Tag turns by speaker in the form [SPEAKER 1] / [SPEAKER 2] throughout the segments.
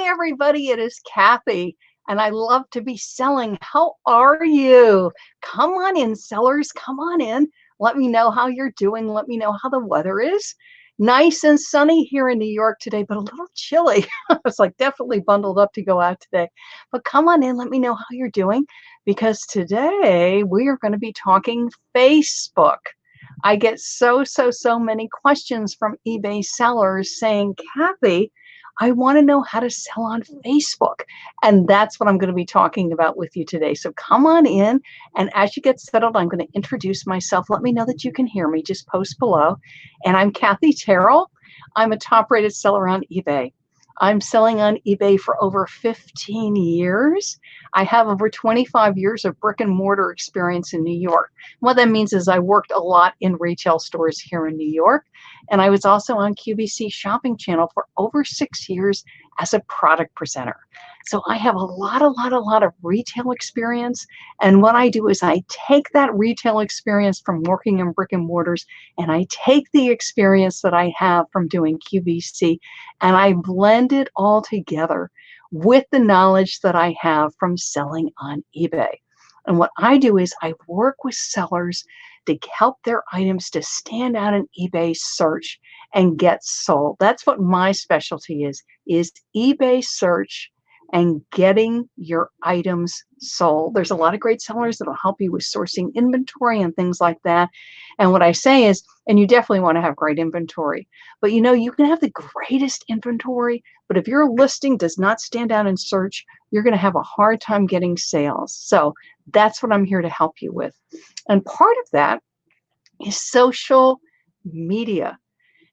[SPEAKER 1] everybody. It is Kathy, and I love to be selling. How are you? Come on in, sellers. Come on in. Let me know how you're doing. Let me know how the weather is. Nice and sunny here in New York today, but a little chilly. It's like definitely bundled up to go out today. But come on in. Let me know how you're doing because today we are going to be talking Facebook. I get so many questions from eBay sellers saying, Kathy, I want to know how to sell on Facebook. And that's what I'm going to be talking about with you today. So come on in. And as you get settled, I'm going to introduce myself. Let me know that you can hear me. Just post below. And I'm Kathy Terrell. I'm a top rated seller on eBay. I'm selling on eBay for over 15 years. I have over 25 years of brick and mortar experience in New York. What that means is I worked a lot in retail stores here in New York. And I was also on QVC Shopping Channel for over 6 years as a product presenter. So I have a lot of retail experience. And what I do is I take that retail experience from working in brick and mortars, and I take the experience that I have from doing QVC, and I blend it all together with the knowledge that I have from selling on eBay. And what I do is I work with sellers to help their items to stand out in eBay search and get sold. That's what my specialty is eBay search and getting your items sold. There's a lot of great sellers that'll help you with sourcing inventory and things like that. And what I say is, and you definitely want to have great inventory, but you can have the greatest inventory, but if your listing does not stand out in search, you're going to have a hard time getting sales. So that's what I'm here to help you with. And part of that is social media.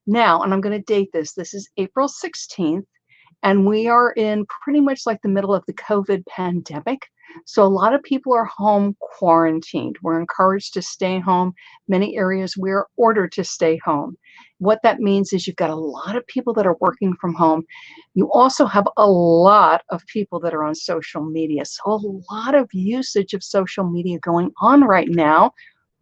[SPEAKER 1] Now, and I'm going to date this. This is April 16th. And we are in pretty much like the middle of the COVID pandemic. So a lot of people are home quarantined. We're encouraged to stay home. Many areas we're ordered to stay home. What that means is you've got a lot of people that are working from home. You also have a lot of people that are on social media. So a lot of usage of social media going on right now,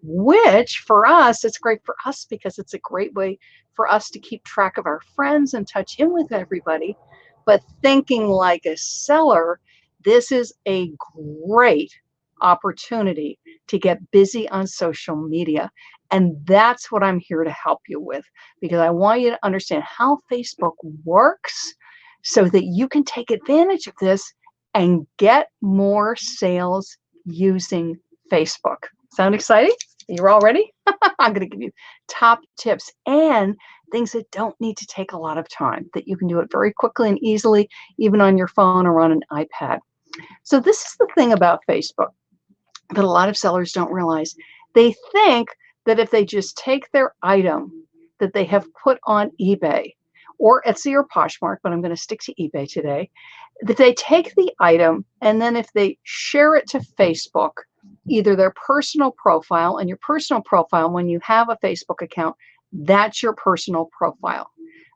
[SPEAKER 1] which for us, it's great for us because it's a great way for us to keep track of our friends and touch in with everybody. But thinking like a seller, this is a great opportunity to get busy on social media. And that's what I'm here to help you with, because I want you to understand how Facebook works so that you can take advantage of this and get more sales using Facebook. Sound exciting? You're all ready? I'm going to give you top tips and things that don't need to take a lot of time, that you can do it very quickly and easily, even on your phone or on an iPad. So this is the thing about Facebook that a lot of sellers don't realize. They think that if they just take their item that they have put on eBay or Etsy or Poshmark, but I'm going to stick to eBay today, that they take the item and then if they share it to Facebook, either their personal profile, and your personal profile, when you have a Facebook account, that's your personal profile.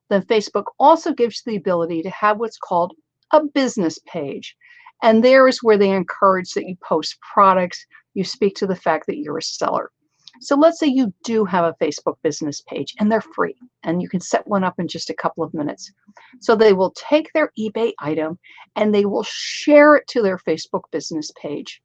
[SPEAKER 1] Then Facebook also gives you the ability to have what's called a business page. And there is where they encourage that you post products, you speak to the fact that you're a seller. So let's say you do have a Facebook business page and they're free and you can set one up in just a couple of minutes. So they will take their eBay item and they will share it to their Facebook business page.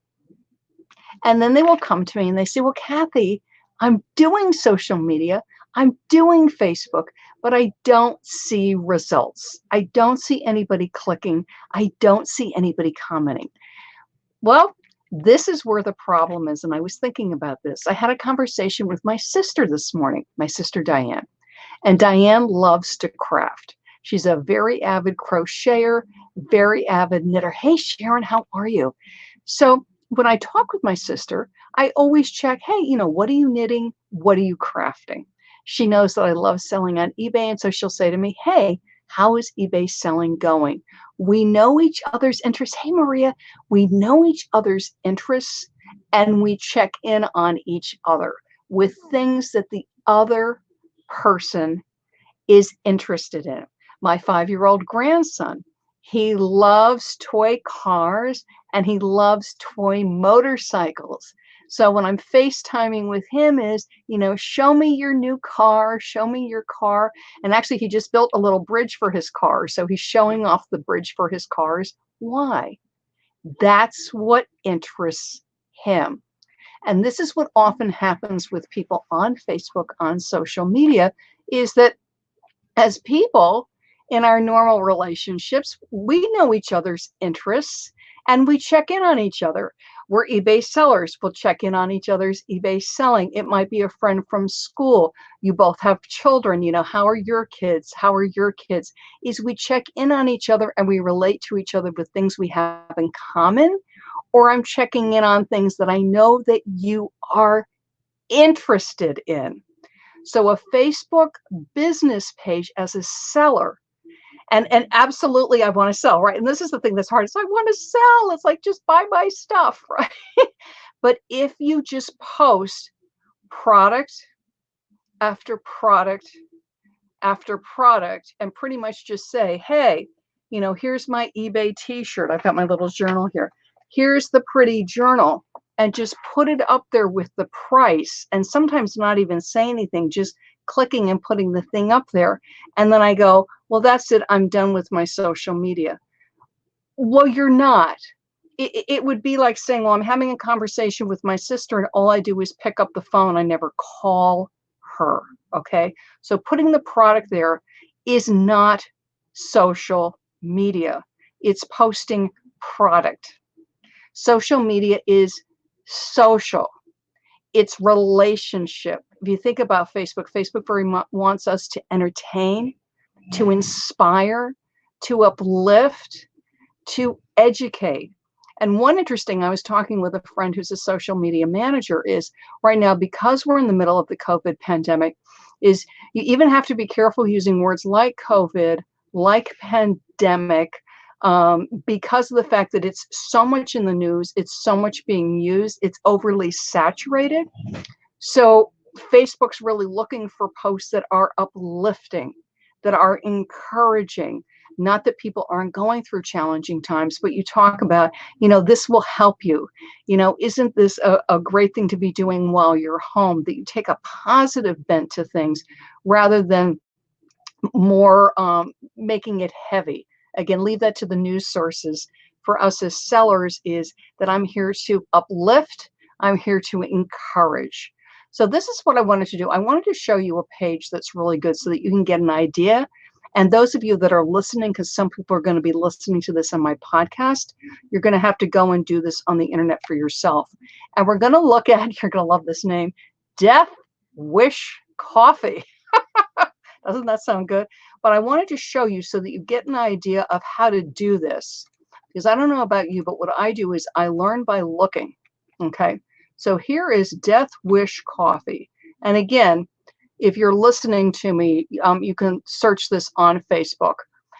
[SPEAKER 1] And then they will come to me and they say, well, Kathy, I'm doing social media, I'm doing Facebook, but I don't see results. I don't see anybody clicking. I don't see anybody commenting. Well, this is where the problem is. And I was thinking about this. I had a conversation with my sister this morning, my sister Diane. And Diane loves to craft. She's a very avid crocheter, very avid knitter. Hey, Sharon, how are you? So when I talk with my sister, I always check, hey, what are you knitting? What are you crafting? She knows that I love selling on eBay. And so she'll say to me, hey, how is eBay selling going? We know each other's interests. Hey, Maria, we know each other's interests and we check in on each other with things that the other person is interested in. My 5-year-old grandson, he loves toy cars and he loves toy motorcycles. So when I'm FaceTiming with him is, show me your new car, show me your car. And actually, he just built a little bridge for his car. So he's showing off the bridge for his cars. Why? That's what interests him. And this is what often happens with people on Facebook, on social media, is that as people in our normal relationships, we know each other's interests and we check in on each other. We're eBay sellers. We'll check in on each other's eBay selling. It might be a friend from school. You both have children. How are your kids? How are your kids? Is we check in on each other and we relate to each other with things we have in common, or I'm checking in on things that I know that you are interested in. So a Facebook business page as a seller, and absolutely I want to sell, right? And this is the thing that's hard. So I want to sell. It's like, just buy my stuff, right? But if you just post product after product after product and pretty much just say, hey, here's my eBay t-shirt. I've got my little journal here. Here's the pretty journal, and just put it up there with the price, and sometimes not even say anything, just clicking and putting the thing up there. And then I go, well, that's it. I'm done with my social media. Well, you're not. It would be like saying, well, I'm having a conversation with my sister and all I do is pick up the phone. I never call her. Okay. So putting the product there is not social media. It's posting product. Social media is social. It's relationship. If you think about Facebook, Facebook very much wants us to entertain, to inspire, to uplift, to educate. And one interesting, I was talking with a friend who's a social media manager, is right now, because we're in the middle of the COVID pandemic, is you even have to be careful using words like COVID, like pandemic, because of the fact that it's so much in the news, it's so much being used, it's overly saturated. So Facebook's really looking for posts that are uplifting, that are encouraging. Not that people aren't going through challenging times, but you talk about, this will help you. Isn't this a great thing to be doing while you're home? That you take a positive bent to things rather than more making it heavy. Again, leave that to the news sources. For us as sellers is that I'm here to uplift, I'm here to encourage. So this is what I wanted to do. I wanted to show you a page that's really good so that you can get an idea. And those of you that are listening, because some people are going to be listening to this on my podcast, you're going to have to go and do this on the internet for yourself. And we're going to look at, you're going to love this name, Death Wish Coffee. Doesn't that sound good? But I wanted to show you so that you get an idea of how to do this. Because I don't know about you, but what I do is I learn by looking. Okay. So here is Death Wish Coffee. And again, if you're listening to me, you can search this on Facebook.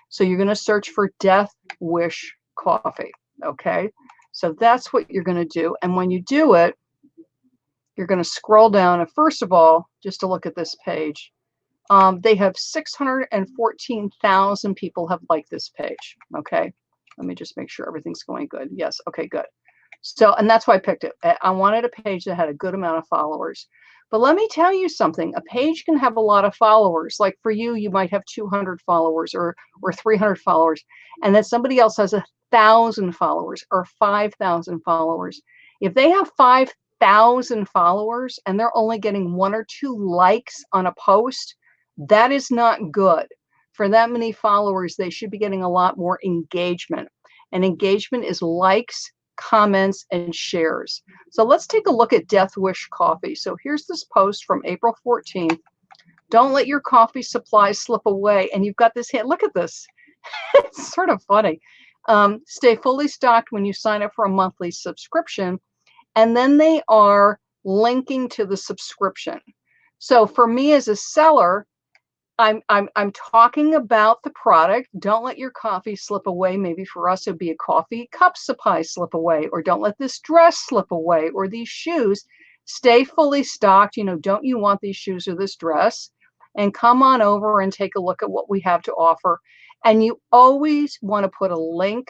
[SPEAKER 1] So you're going to search for Death Wish Coffee. Okay. So that's what you're going to do. And when you do it, you're going to scroll down. And first of all, just to look at this page, they have 614,000 people have liked this page. Okay. Let me just make sure everything's going good. Yes. Okay, good. So, and that's why I picked it. I wanted a page that had a good amount of followers. But let me tell you something. A page can have a lot of followers. Like for you, you might have 200 followers or 300 followers. And then somebody else has 1,000 followers or 5,000 followers. If they have 5,000 followers and they're only getting 1 or 2 likes on a post, that is not good. For that many followers, they should be getting a lot more engagement. And engagement is likes, comments, and shares. So let's take a look at Death Wish Coffee. So here's this post from April 14th. Don't let your coffee supply slip away. And you've got this hint. Look at this. It's sort of funny. Stay fully stocked when you sign up for a monthly subscription. And then they are linking to the subscription. So for me as a seller, I'm talking about the product. Don't let your coffee slip away. Maybe for us, it'd be a coffee cup supply slip away, or don't let this dress slip away, or these shoes. Stay fully stocked. Don't you want these shoes or this dress? And come on over and take a look at what we have to offer. And you always want to put a link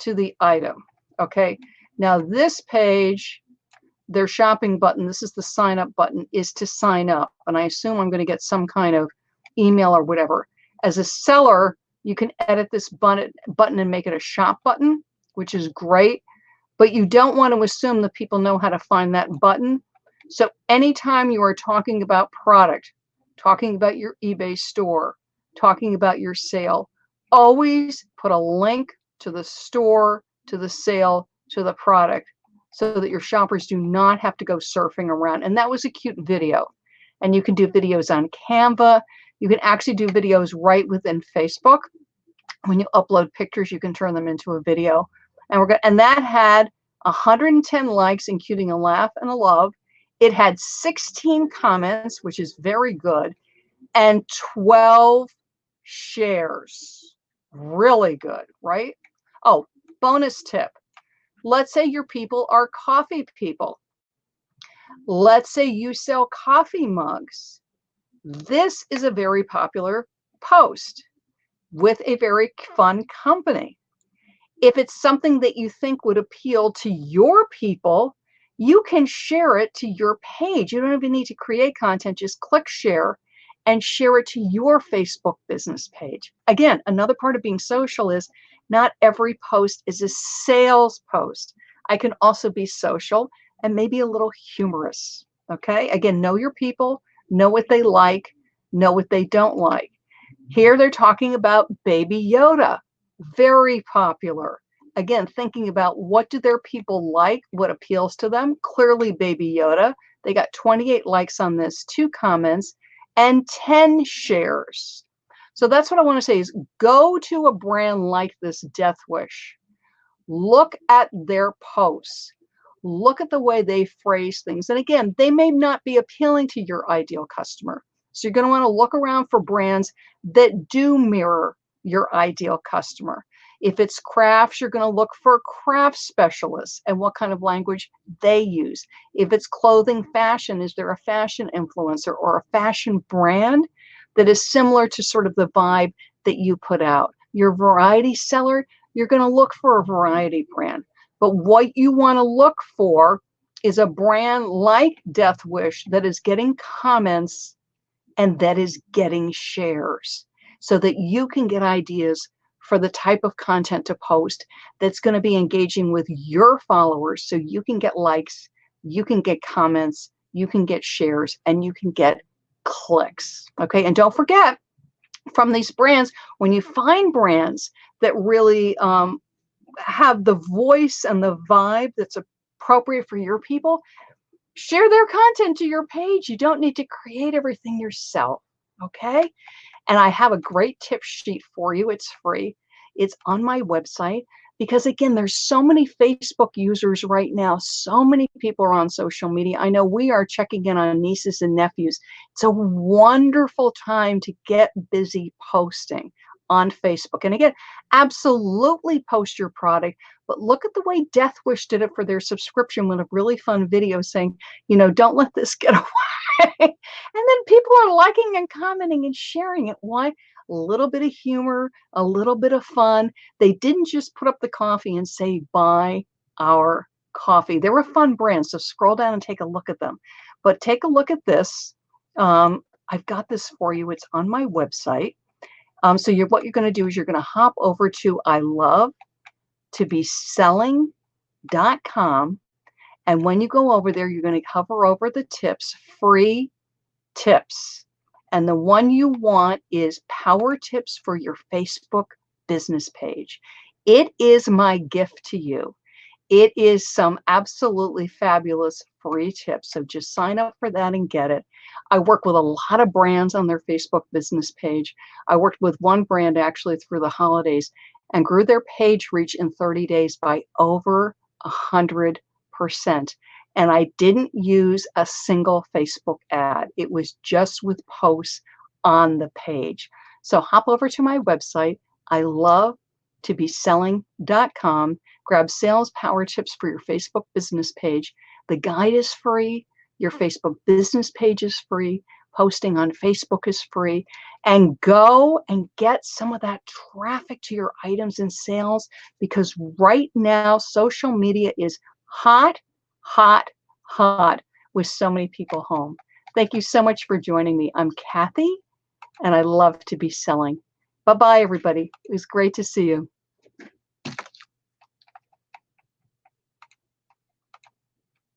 [SPEAKER 1] to the item. Okay. Now this page, their shopping button, this is the sign up button, is to sign up. And I assume I'm going to get some kind of email or whatever. As a seller, you can edit this button and make it a shop button, which is great. But you don't want to assume that people know how to find that button. So anytime you are talking about product, talking about your eBay store, talking about your sale, always put a link to the store, to the sale, to the product, so that your shoppers do not have to go surfing around. And that was a cute video. And you can do videos on Canva. You can actually do videos right within Facebook. When you upload pictures, you can turn them into a video. And that had 110 likes, including a laugh and a love. It had 16 comments, which is very good, and 12 shares. Really good, right? Oh, bonus tip. Let's say your people are coffee people. Let's say you sell coffee mugs. This is a very popular post with a very fun company. If it's something that you think would appeal to your people, you can share it to your page. You don't even need to create content. Just click share and share it to your Facebook business page. Again, another part of being social is not every post is a sales post. I can also be social and maybe a little humorous. Okay. Again, know your people, know what they like, know what they don't like. Here they're talking about Baby Yoda. Very popular. Again, thinking about what do their people like, what appeals to them. Clearly Baby Yoda. They got 28 likes on this, 2 comments, and 10 shares. So that's what I want to say is go to a brand like this Death Wish. Look at their posts. Look at the way they phrase things. And again, they may not be appealing to your ideal customer. So you're going to want to look around for brands that do mirror your ideal customer. If it's crafts, you're going to look for craft specialists and what kind of language they use. If it's clothing, fashion, is there a fashion influencer or a fashion brand that is similar to sort of the vibe that you put out? Your variety seller, you're going to look for a variety brand. But what you want to look for is a brand like Death Wish that is getting comments and that is getting shares, so that you can get ideas for the type of content to post that's going to be engaging with your followers, so you can get likes, you can get comments, you can get shares, and you can get clicks. Okay, and don't forget, from these brands, when you find brands that really have the voice and the vibe that's appropriate for your people, share their content to your page. You don't need to create everything yourself. Okay. And I have a great tip sheet for you. It's free. It's on my website because, again, there's so many Facebook users right now. So many people are on social media. I know we are checking in on nieces and nephews. It's a wonderful time to get busy posting on Facebook. And again, absolutely post your product, but look at the way Death Wish did it for their subscription with a really fun video saying, you know, don't let this get away. And then people are liking and commenting and sharing it. Why? A little bit of humor, a little bit of fun. They didn't just put up the coffee and say, buy our coffee. They were a fun brand. So scroll down and take a look at them. But take a look at this. I've got this for you. It's on my website. So what you're going to do is you're going to hop over to ilovetobeselling.com. And when you go over there, you're going to hover over the tips, free tips. And the one you want is power tips for your Facebook business page. It is my gift to you. It is some absolutely fabulous free tips. So just sign up for that and get it. I work with a lot of brands on their Facebook business page. I worked with one brand actually through the holidays and grew their page reach in 30 days by over 100%. And I didn't use a single Facebook ad. It was just with posts on the page. So hop over to my website, ilovetobeselling.com. Grab sales power tips for your Facebook business page. The guide is free. Your Facebook business page is free. Posting on Facebook is free. And go and get some of that traffic to your items and sales, because right now social media is hot, hot, hot with so many people home. Thank you so much for joining me. I'm Kathy, and I love to be selling. Bye-bye, everybody. It was great to see you.